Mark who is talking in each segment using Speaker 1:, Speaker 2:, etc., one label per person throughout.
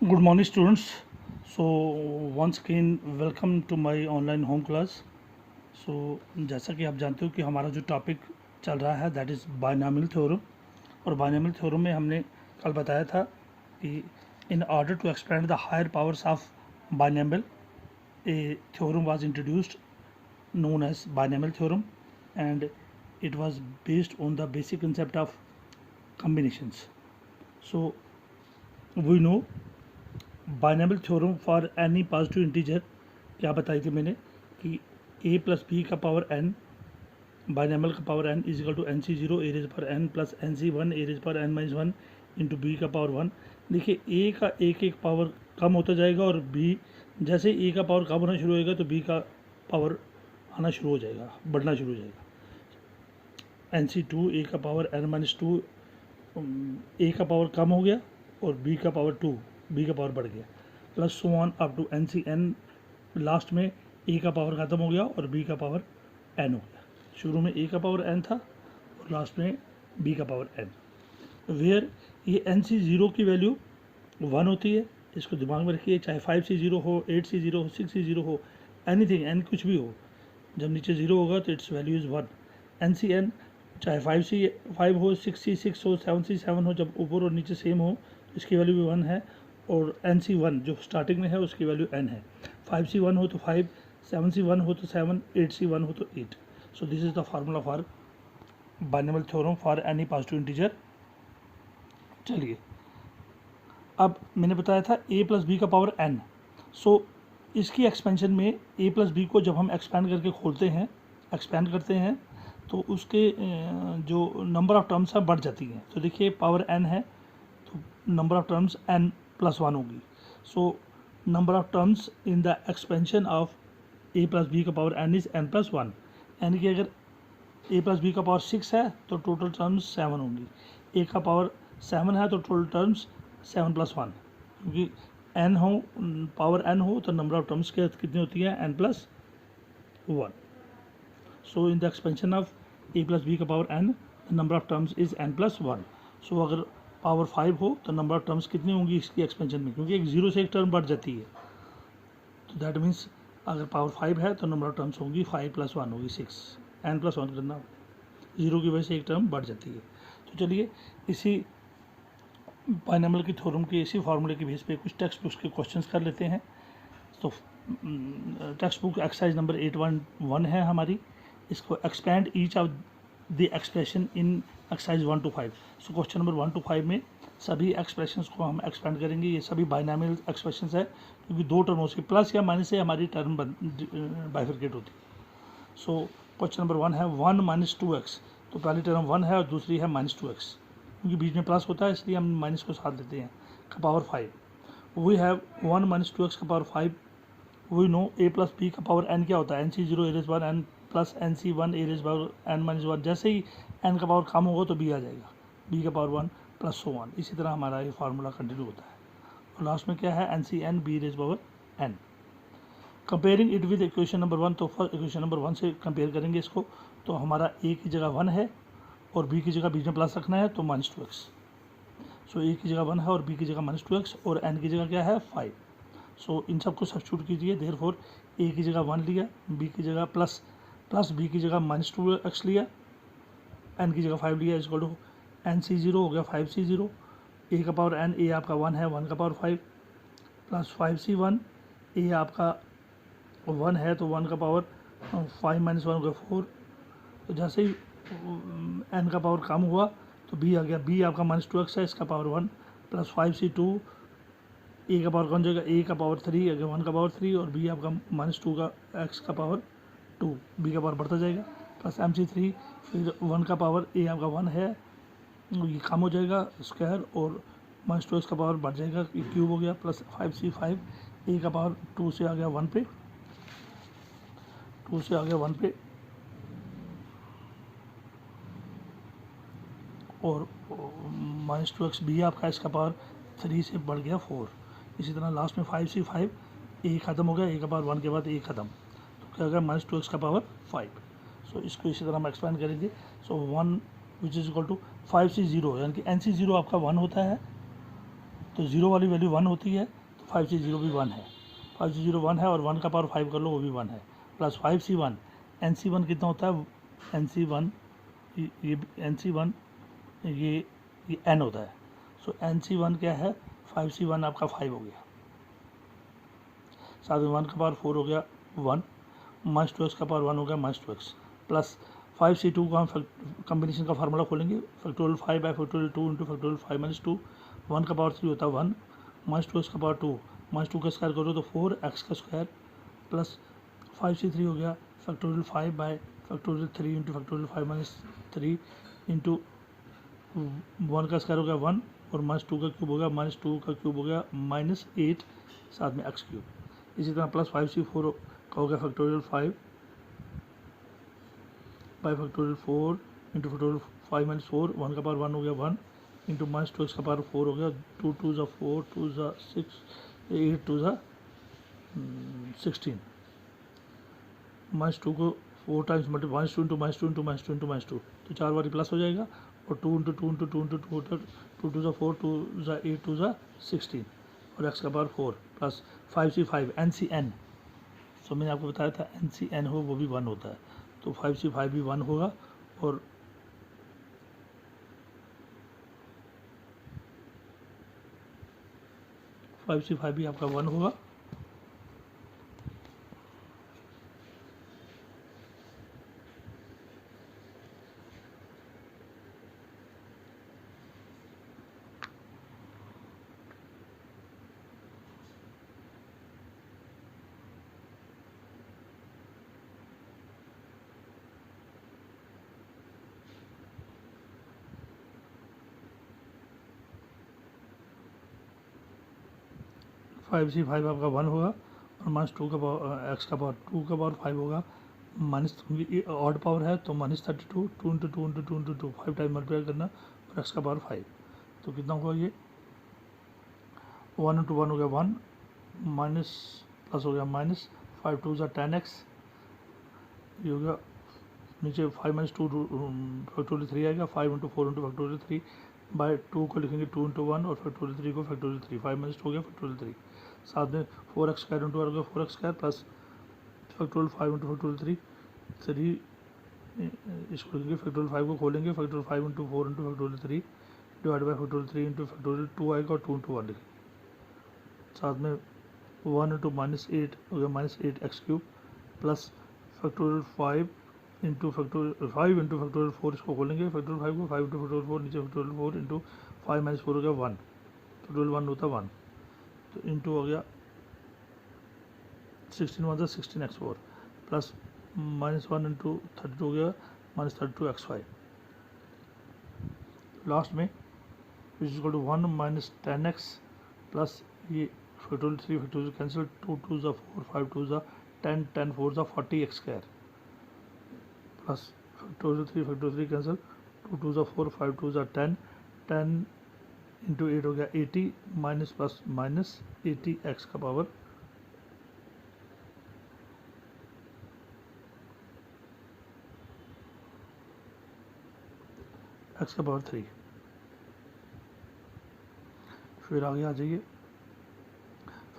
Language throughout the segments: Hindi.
Speaker 1: Good morning, students. So once again, welcome to my online home class. So जैसा कि आप जानते हो कि हमारा जो टॉपिक चल रहा है दैट इज़ बायनॉमियल थ्योरम, और बायनॉमियल थ्योरम में हमने कल बताया था कि in order to expand the higher powers of binomial a theorem was introduced known as binomial theorem, and it was based on the basic concept of combinations. So we know binomial theorem for any positive integer क्या बताई थी मैंने कि a प्लस बी का पावर n, बाइनॉमियल का power n is equal to N C zero A raise पर n plus N C one A raise पर n minus one into B का पावर वन। देखिए a का एक एक पावर कम होता जाएगा और b जैसे a का पावर कम होना शुरू होएगा तो b का पावर आना शुरू हो जाएगा, बढ़ना शुरू हो जाएगा। एन सी टू ए का power n minus two, a का पावर कम हो गया और बी का पावर टू, बी का पावर बढ़ गया, plus so on up to N C n. Last में ए का पावर ख़त्म हो गया और बी का पावर एन हो गया। शुरू में ए का पावर एन था और लास्ट में बी का पावर एन। वेयर ये एन सी ज़ीरो की वैल्यू वन होती है, इसको दिमाग में रखिए। चाहे 5C0 हो, 8C0 हो, 6C0 हो, एनीथिंग एन कुछ भी हो, जब नीचे ज़ीरो होगा तो it's value is one. N C n चाहे 5C5 हो, 6C6 हो, 7C7 हो, जब ऊपर और नीचे सेम हो तो इसकी वैल्यू भी वन है। और एन सी वन जो स्टार्टिंग में है उसकी वैल्यू एन है। 5C1 हो तो 5, 7C1 हो तो 7, 8C1 हो तो 8। So this is the formula for binomial theorem for any positive integer. चलिए, अब मैंने बताया था a प्लस बी का पावर n। सो इसकी एक्सपेंशन में a प्लस बी को जब हम एक्सपेंड करके खोलते हैं, एक्सपेंड करते हैं, तो उसके जो नंबर ऑफ़ टर्म्स है बढ़ जाती हैं। तो देखिए पावर n है तो number of terms n plus one होगी। So number of terms in the expansion of a plus B का power n is n plus one. यानी कि अगर a प्लस बी का पावर 6 है तो टोटल टर्म्स 7 होंगी। a का पावर 7 है तो टोटल टर्म्स 7 प्लस वन, क्योंकि n हो, पावर n हो तो नंबर ऑफ़ टर्म्स कितनी होती है, n plus one. So in the expansion of a plus B का power n the number of terms is n plus one. So अगर पावर 5 हो तो नंबर ऑफ़ टर्म्स कितनी होंगी इसकी एक्सपेंशन में, क्योंकि एक जीरो से एक टर्म बढ़ जाती है। तो दैट मीन्स अगर पावर 5 है तो नंबर ऑफ़ टर्म्स होंगी 5 प्लस वन होगी 6, n प्लस वन करना, जीरो की वजह से एक टर्म बढ़ जाती है। तो चलिए इसी बाइनॉमियल की थ्योरम के इसी फार्मूले के बेस पे कुछ टेक्स्ट बुक्स के क्वेश्चंस कर लेते हैं। तो टेक्स्ट बुक एक्सरसाइज नंबर 811 है हमारी। इसको expand each of the expression in exercise 1 to 5। So question number 1 to 5 में सभी एक्सप्रेशंस को हम एक्सपेंड करेंगे। ये सभी बाइनॉमियल एक्सप्रेशंस है, क्योंकि दो टर्मों से प्लस या माइनस से हमारी टर्म बाइफरकेट होती है। सो क्वेश्चन नंबर 1 है 1 माइनस 2x। तो पहली टर्म 1 है और दूसरी है माइनस 2x, क्योंकि बीच में प्लस होता है इसलिए हम माइनस को साथ देते हैं, का power 5। We have 1 minus 2x का power 5। We know a plus B का पावर n क्या होता है, nc0 A raise power n plus nc1 A raise power n minus one. जैसे ही n का पावर कम होगा तो b आ जाएगा, b का पावर 1 प्लस सो वन। इसी तरह हमारा ये फार्मूला कंटिन्यू होता है। और लास्ट में क्या है, ncn b raise power n। Comparing it with equation number 1, तो फर्स्ट इक्वेशन नंबर 1 से कंपेयर करेंगे इसको। तो हमारा a की जगह 1 है और b की जगह बीच में प्लस रखना है तो माइनस 2x। सो a की जगह 1 है और b की जगह माइनस 2x और n की जगह क्या है 5। सो इन सबको सब्स्टिट्यूट कीजिए। देयरफॉर a की जगह 1 लिया, b की जगह प्लस b की जगह माइनस 2x लिया, n की जगह 5 लिया, इसको टू nc0 हो गया 5c0। a का पावर n, a आपका 1 है, 1 का पावर 5 प्लस 5c1, a आपका 1 है तो 1 का पावर 5 माइनस 1 हो गया 4। तो जैसे ही n का पावर कम हुआ तो b आ गया, b आपका माइनस 2x है, इसका पावर 1 प्लस 5c2, a का पावर कौन जाएगा, a का पावर 3 अगर 1 का पावर 3 और b आपका माइनस 2 का x का पावर 2, b का पावर बढ़ता जाएगा, प्लस mc3, फिर 1 का पावर a आपका 1 है, ये कम हो जाएगा स्क्वायर और माइनस 2x का पावर बढ़ जाएगा, ये क्यूब हो गया, प्लस 5c5, a का पावर 2 से आ गया 1 पे, 2 से आ गया 1 पे, और माइनस 2x b आपका इसका पावर 3 से बढ़ गया 4। इसी तरह लास्ट में 5c5, a ख़त्म हो गया, a का पावर 1 के बाद a ख़त्म, तो क्या होगा माइनस 2x का पावर 5। सो इसको इसी तरह हम एक्सपेंड करेंगे। So 1 which is equal to 5c0, यानी कि nc0 आपका 1 होता है तो ज़ीरो वाली वैल्यू 1 होती है, तो 5C0 भी 1 है, 5C0 1 है, और 1 का पावर 5 कर लो वो भी 1 है, प्लस 5C1, NC1 कितना होता है, NC1 ये NC1 ये N होता है, सो NC1 क्या है, 5C1 आपका 5 हो गया, साथ में 1 का पावर 4 हो गया 1, माइनस 2x का पावर 1 हो गया माइनस 2x, प्लस 5C2 को हम कम्बिनेशन का फार्मूला खोलेंगे, factorial 5 by factorial 2 into factorial 5 minus 2, 1 का पावर 3 होता है 1, माइनस 2x का पावर 2, माइनस 2 का स्क्वायर करो तो 4x का स्क्वायर, प्लस 5C3 हो गया factorial 5 by factorial 3 into factorial 5 minus 3 into 1 का स्क्वायर हो गया 1, और माइनस 2 का क्यूब हो गया माइनस 2 का क्यूब हो गया माइनस 8, साथ में x क्यूब। इसी तरह प्लस 5C4 का हो गया factorial 5 by factorial 4 into factorial 5 minus 4, 1 का पावर 1 हो गया 1 इंटू माइनस 2x का पावर 4 हो गया, 2 2 ज़ा 4, 2 ज़ा 6, 8 2 ज़ा 16, माइनस 2 को 4 times multi minus 2 into minus 2 into minus 2 into minus 2, तो 4 बारी प्लस हो जाएगा, और 2 इंटू 2 इंटू 2 इंटू 2 होता है 2 2 ज़ा 4, 2 ज़ा 8, 2 ज़ा 16, और x का पावर 4, प्लस 5C5 NCN, सो मैंने आपको बताया था NCN हो वो भी 1 होता है, तो 5C5 भी 1 होगा, और फाइव सी फाइव भी आपका 1 होगा, फाइव सी फाइव आपका 1 होगा, और माइनस 2 का पावर एक्स का पावर 2 का पावर 5 होगा, माइनस ऑड पावर है तो minus 32, 2 into 2 into 2 into 2 5 time multiply करना, और एक्स का पावर 5, तो कितना होगा ये 1 इंटू 1 हो गया 1, माइनस प्लस हो गया माइनस, 5 2 ज़ा 10x, ये हो गया नीचे 5 माइनस 2 फैक्टोरियल 3 आएगा, 5 इंटू 4 इंटू फैक्टोरियल 3 बाय 2 को लिखेंगे 2 इंटू 1, और फैक्टोरियल 3 को फैक्टोरियल 3, 5 माइनस 2 हो गया फैक्टोरियल 3, साथ में 4x स्क्वायर इंटू हो गया 4x square, plus factorial 5 into factorial 3 इसको लिखेंगे, फैक्टोरियल 5 को खोलेंगे, factorial 5 into 4 into factorial 3 divide by factorial 3 into factorial 2 आएगा, और 2 इंटू 1 लिखेंगे, साथ में 1 इंटू माइनस 8 हो गया minus 8x cube, plus factorial 5 into factorial 4 इसको खोलेंगे, फैक्टोरियल 5 को 5 इंटू फैक्टोरियल 4 नीचे फैक्टोरियल 4 इंटू 5 माइनस 4 हो गया 1, फैक्टोरियल 1 होता 1, तो इंटू हो गया 16 1 16x4, प्लस माइनस 1 इंटू 32 हो गया माइनस 32x5, लास्ट में which is equal to 1 minus 10x, plus ये फैक्टोरियल 3 फैक्टोरियल कैंसिल, 2 2 ज़ा 4, 5 2 ज़ा 10, 10 4 ज़ा 40x square, plus factorial 3 factorial 3 cancel, 2 2 ज़ा 4, 5 2 ज़ा 10, 10 इंटू 8 हो गया 80, माइनस प्लस माइनस 80x का पावर x का पावर 3, फिर आगे आ जाइए,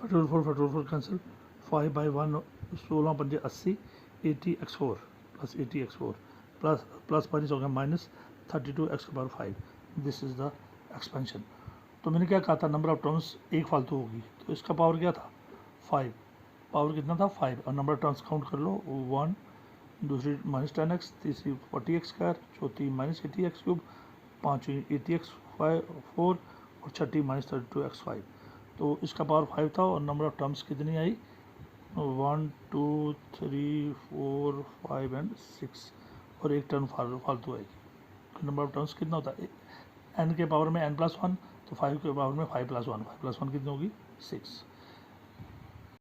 Speaker 1: फैक्टोरियल 4 कैंसिल, 5 बाई 1 16 पंजे 80, 80x4 plus 80x4 plus minus हो गया माइनस 32x का power 5, this is the expansion. तो मैंने क्या कहा था, नंबर ऑफ टर्म्स एक फालतू होगी, तो इसका पावर क्या था 5, पावर कितना था 5, और नंबर ऑफ टर्म्स काउंट कर लो 1, दूसरी माइनस 10x, तीसरी 40x स्क्वायर, चौथी माइनस 80x क्यूब, पाँचवीं 80x4, और छठी माइनस 32x5, तो इसका पावर 5 था, और नंबर ऑफ टर्म्स कितनी आई 1 2 3 4 5 एंड 6, और एक टर्म फालतू आएगी। नंबर ऑफ टर्म्स कितना होता है, n के पावर में n+1, तो 5 के पावर में 5+1, 5+1 कितनी होगी 6।